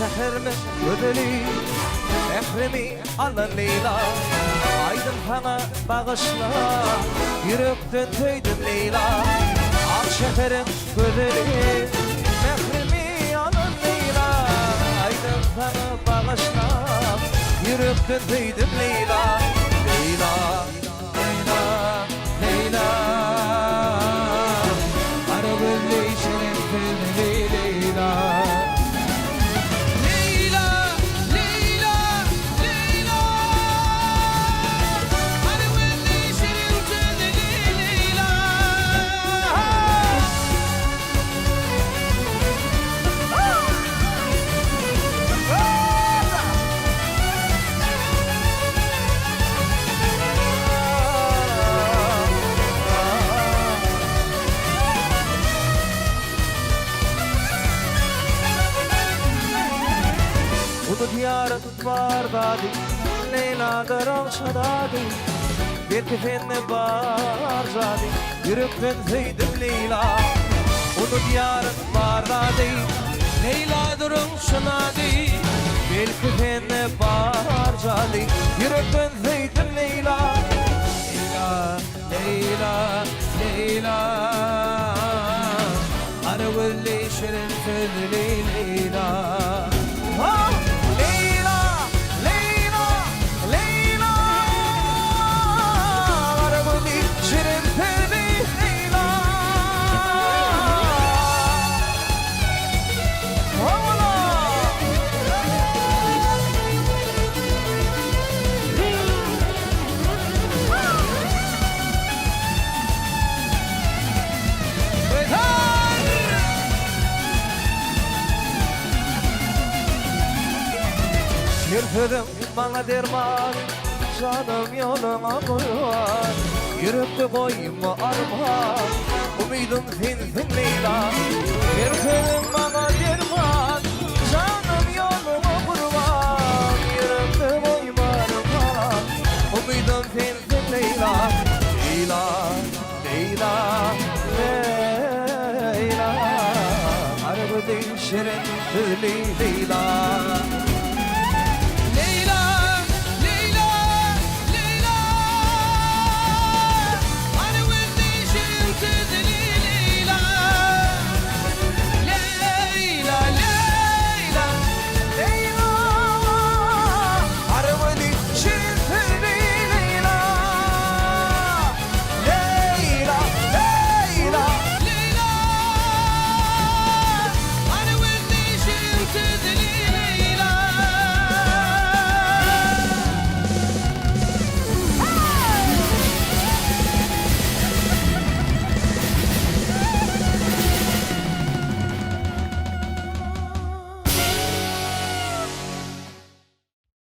Şehirli ödeli Ehrimi alan Leyla Aydın sana bağışla Yürekten tüydüm Leyla Ak şekerim ödeli Ehrimi alan Leyla Aydın sana bağışla Yürekten tüydüm Leyla Leyla, Leyla, Leyla Arabeyle şerefli Leyla Ulu diyarın var dadi Leyla karança dadi Bir kefenle var dadi Yürekten zeydim Leyla Ulu diyarın var dadi Leyla karança dadi Bir kefenle var dadi Yürekten zeydim Leyla Leyla, Leyla, Leyla Arabeyle şerefli Leyla Yürüdüm bana derman Canım yoluna kurban Yürekte koyma armağan Umidum sensin Leyla Yürüdüm bana derman Canım yoluna kurban Yürekte koyma armağan Umidum sensin Leyla Leyla, Leyla, Leyla Arabı değişirin Leyla